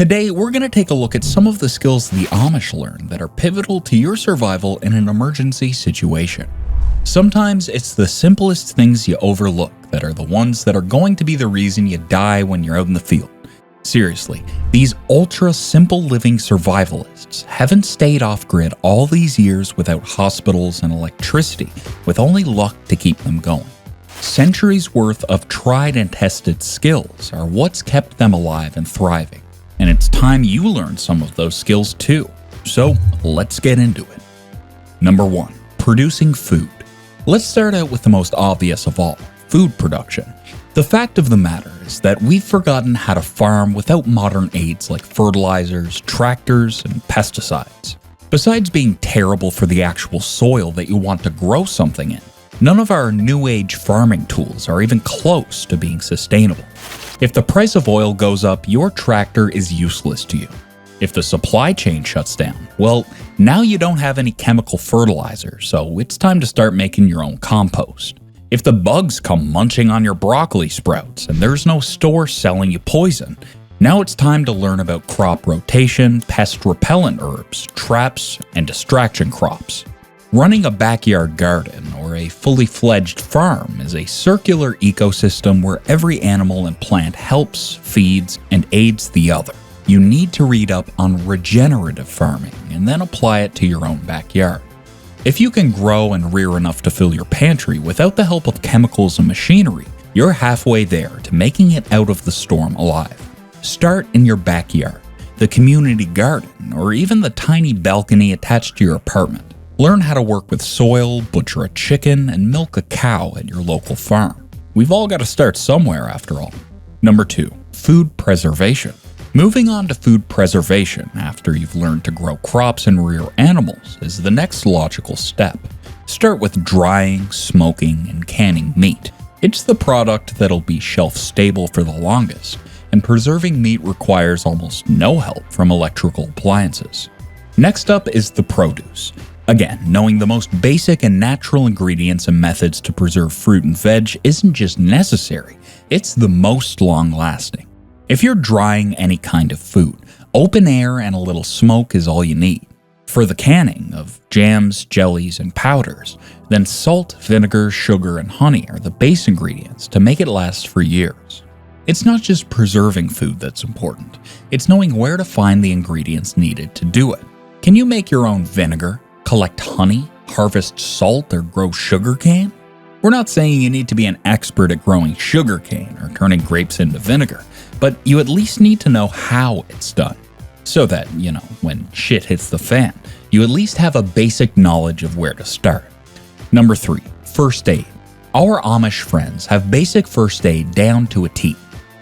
Today, we're going to take a look at some of the skills the Amish learn that are pivotal to your survival in an emergency situation. Sometimes it's the simplest things you overlook that are the ones that are going to be the reason you die when you're out in the field. Seriously, these ultra-simple living survivalists haven't stayed off-grid all these years without hospitals and electricity, with only luck to keep them going. Centuries worth of tried and tested skills are what's kept them alive and thriving, and it's time you learn some of those skills too. So let's get into it. Number 1. Producing food. Let's start out with the most obvious of all, food production. The fact of the matter is that we've forgotten how to farm without modern aids like fertilizers, tractors, and pesticides. Besides being terrible for the actual soil that you want to grow something in, none of our new age farming tools are even close to being sustainable. If the price of oil goes up, your tractor is useless to you. If the supply chain shuts down, well, now you don't have any chemical fertilizer, so it's time to start making your own compost. If the bugs come munching on your broccoli sprouts and there's no store selling you poison, now it's time to learn about crop rotation, pest repellent herbs, traps, and distraction crops. Running a backyard garden or a fully fledged farm is a circular ecosystem where every animal and plant helps, feeds, and aids the other. You need to read up on regenerative farming and then apply it to your own backyard. If you can grow and rear enough to fill your pantry without the help of chemicals and machinery, you're halfway there to making it out of the storm alive. Start in your backyard, the community garden, or even the tiny balcony attached to your apartment. Learn how to work with soil, butcher a chicken, and milk a cow at your local farm. We've all got to start somewhere after all. Number 2. Food preservation. Moving on to food preservation after you've learned to grow crops and rear animals is the next logical step. Start with drying, smoking, and canning meat. It's the product that'll be shelf stable for the longest, and preserving meat requires almost no help from electrical appliances. Next up is the produce. Again, knowing the most basic and natural ingredients and methods to preserve fruit and veg isn't just necessary, it's the most long-lasting. If you're drying any kind of food, open air and a little smoke is all you need. For the canning of jams, jellies, and powders, then salt, vinegar, sugar, and honey are the base ingredients to make it last for years. It's not just preserving food that's important, it's knowing where to find the ingredients needed to do it. Can you make your own vinegar, collect honey, harvest salt, or grow sugarcane? We're not saying you need to be an expert at growing sugarcane or turning grapes into vinegar, but you at least need to know how it's done. So that, when shit hits the fan, you at least have a basic knowledge of where to start. Number 3. First aid. Our Amish friends have basic first aid down to a T.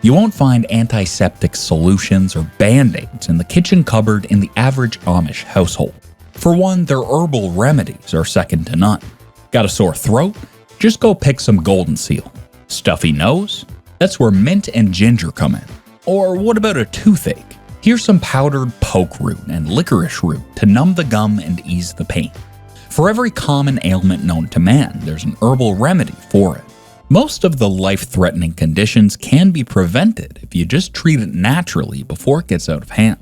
You won't find antiseptic solutions or band-aids in the kitchen cupboard in the average Amish household. For one, their herbal remedies are second to none. Got a sore throat? Just go pick some golden seal. Stuffy nose? That's where mint and ginger come in. Or what about a toothache? Here's some powdered poke root and licorice root to numb the gum and ease the pain. For every common ailment known to man, there's an herbal remedy for it. Most of the life-threatening conditions can be prevented if you just treat it naturally before it gets out of hand.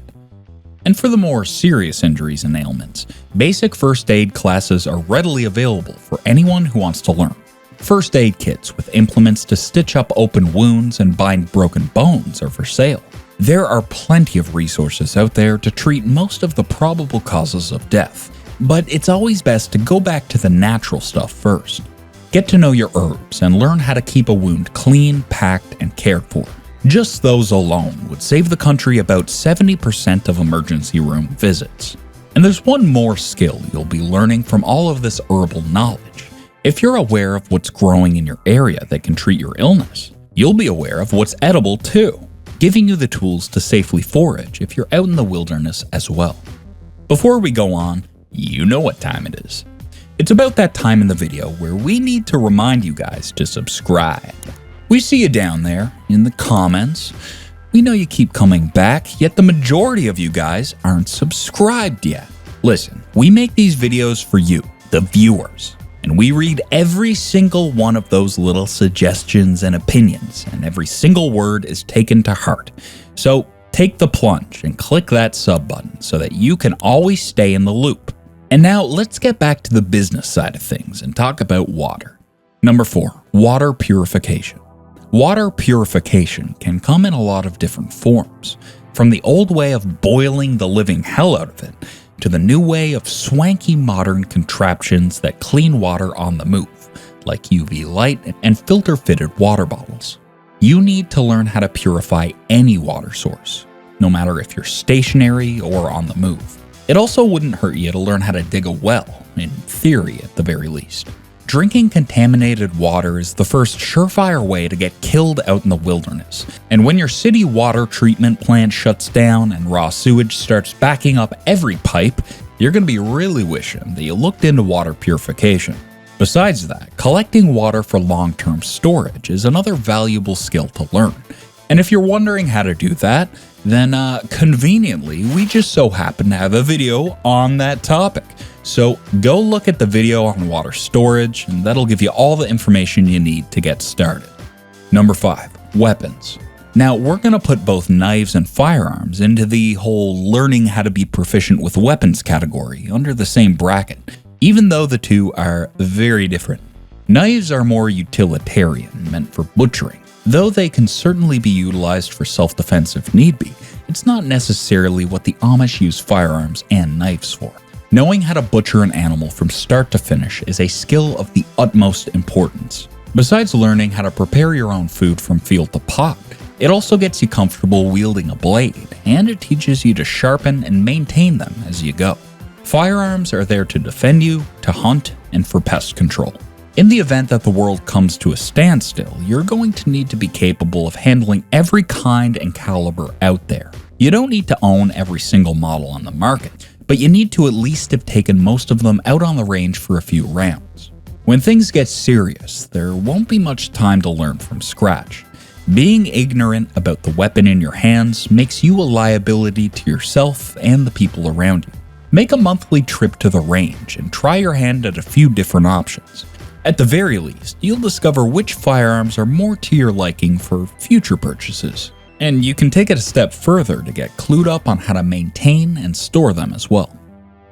And for the more serious injuries and ailments, basic first aid classes are readily available for anyone who wants to learn. First aid kits with implements to stitch up open wounds and bind broken bones are for sale. There are plenty of resources out there to treat most of the probable causes of death, but it's always best to go back to the natural stuff first. Get to know your herbs and learn how to keep a wound clean, packed, and cared for. Just those alone would save the country about 70% of emergency room visits. And there's one more skill you'll be learning from all of this herbal knowledge. If you're aware of what's growing in your area that can treat your illness, you'll be aware of what's edible too, giving you the tools to safely forage if you're out in the wilderness as well. Before we go on, you know what time it is. It's about that time in the video where we need to remind you guys to subscribe. We see you down there in the comments. We know you keep coming back, yet the majority of you guys aren't subscribed yet. Listen, we make these videos for you, the viewers, and we read every single one of those little suggestions and opinions, and every single word is taken to heart. So Take the plunge and click that sub button so that you can always stay in the loop. And now let's get back to the business side of things and talk about water. Number 4, water purification. Water purification can come in a lot of different forms, from the old way of boiling the living hell out of it, to the new way of swanky modern contraptions that clean water on the move, like UV light and filter-fitted water bottles. You need to learn how to purify any water source, no matter if you're stationary or on the move. It also wouldn't hurt you to learn how to dig a well, in theory at the very least. Drinking contaminated water is the first surefire way to get killed out in the wilderness. And when your city water treatment plant shuts down and raw sewage starts backing up every pipe, you're going to be really wishing that you looked into water purification. Besides that, collecting water for long-term storage is another valuable skill to learn. And if you're wondering how to do that, then conveniently, we just so happen to have a video on that topic. So go look at the video on water storage, and that'll give you all the information you need to get started. Number 5, weapons. Now, we're going to put both knives and firearms into the whole learning how to be proficient with weapons category under the same bracket, even though the two are very different. Knives are more utilitarian, meant for butchering. Though they can certainly be utilized for self-defense if need be, it's not necessarily what the Amish use firearms and knives for. Knowing how to butcher an animal from start to finish is a skill of the utmost importance. Besides learning how to prepare your own food from field to pot, it also gets you comfortable wielding a blade, and it teaches you to sharpen and maintain them as you go. Firearms are there to defend you, to hunt, and for pest control. In the event that the world comes to a standstill, you're going to need to be capable of handling every kind and caliber out there. You don't need to own every single model on the market, but you need to at least have taken most of them out on the range for a few rounds. When things get serious, there won't be much time to learn from scratch. Being ignorant about the weapon in your hands makes you a liability to yourself and the people around you. Make a monthly trip to the range and try your hand at a few different options. At the very least, you'll discover which firearms are more to your liking for future purchases. And you can take it a step further to get clued up on how to maintain and store them as well.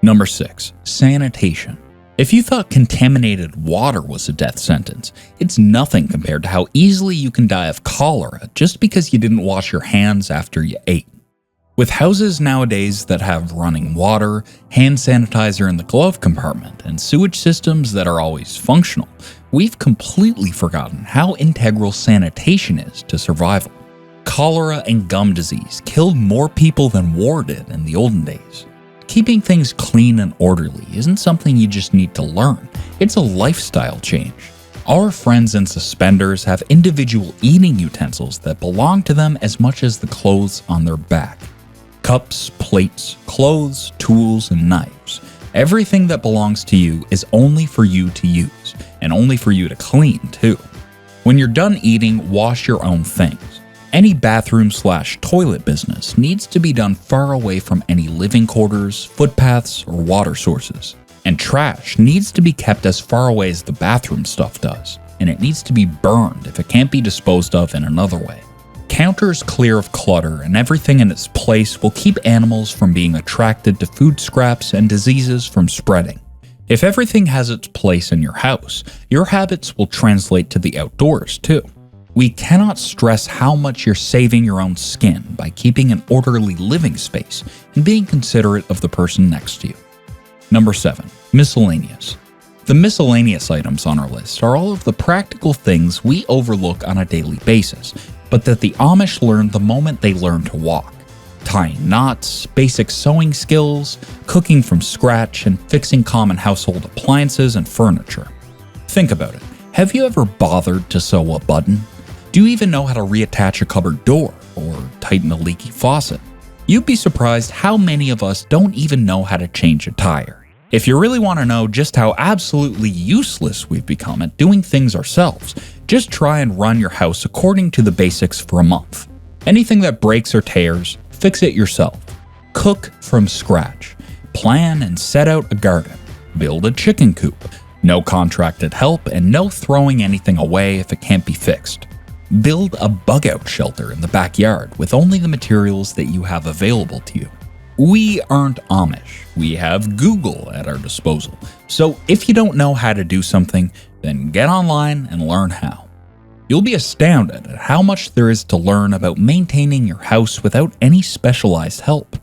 Number 6, sanitation. If you thought contaminated water was a death sentence, it's nothing compared to how easily you can die of cholera just because you didn't wash your hands after you ate. With houses nowadays that have running water, hand sanitizer in the glove compartment, and sewage systems that are always functional, we've completely forgotten how integral sanitation is to survival. Cholera and gum disease killed more people than war did in the olden days. Keeping things clean and orderly isn't something you just need to learn, it's a lifestyle change. Our friends in suspenders have individual eating utensils that belong to them as much as the clothes on their back. Cups, plates, clothes, tools, and knives. Everything that belongs to you is only for you to use, and only for you to clean too. When you're done eating, wash your own things. Any bathroom/toilet business needs to be done far away from any living quarters, footpaths, or water sources. And trash needs to be kept as far away as the bathroom stuff does, and it needs to be burned if it can't be disposed of in another way. Counters clear of clutter and everything in its place will keep animals from being attracted to food scraps and diseases from spreading. If everything has its place in your house, your habits will translate to the outdoors too. We cannot stress how much you're saving your own skin by keeping an orderly living space and being considerate of the person next to you. Number 7, miscellaneous. The miscellaneous items on our list are all of the practical things we overlook on a daily basis, but that the Amish learned the moment they learned to walk. Tying knots, basic sewing skills, cooking from scratch, and fixing common household appliances and furniture. Think about it. Have you ever bothered to sew a button? Do you even know how to reattach a cupboard door or tighten a leaky faucet? You'd be surprised how many of us don't even know how to change a tire. If you really want to know just how absolutely useless we've become at doing things ourselves, just try and run your house according to the basics for a month. Anything that breaks or tears, fix it yourself. Cook from scratch. Plan and set out a garden. Build a chicken coop. No contracted help and no throwing anything away if it can't be fixed. Build a bug-out shelter in the backyard with only the materials that you have available to you. We aren't Amish. We have Google at our disposal. So if you don't know how to do something, then get online and learn how. You'll be astounded at how much there is to learn about maintaining your house without any specialized help.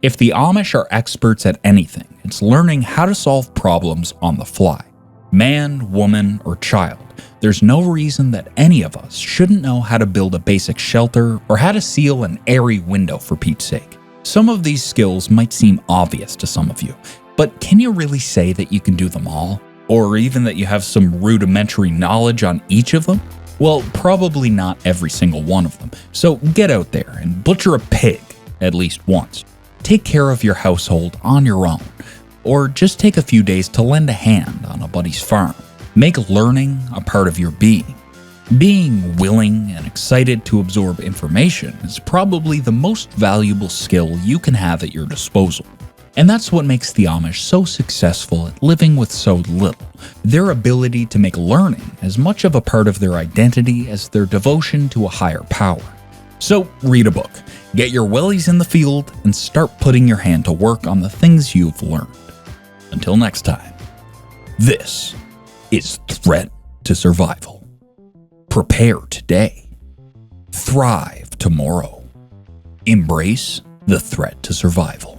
If the Amish are experts at anything, it's learning how to solve problems on the fly. Man, woman, or child, there's no reason that any of us shouldn't know how to build a basic shelter or how to seal an airy window, for Pete's sake. Some of these skills might seem obvious to some of you, but can you really say that you can do them all? Or even that you have some rudimentary knowledge on each of them? Well, probably not every single one of them, so get out there and butcher a pig at least once. Take care of your household on your own, or just take a few days to lend a hand on a buddy's farm. Make learning a part of your being. Being willing and excited to absorb information is probably the most valuable skill you can have at your disposal. And that's what makes the Amish so successful at living with so little. Their ability to make learning as much of a part of their identity as their devotion to a higher power. So read a book, get your wellies in the field, and start putting your hand to work on the things you've learned. Until next time, this is Threat to Survival. Prepare today. Thrive tomorrow. Embrace the threat to survival.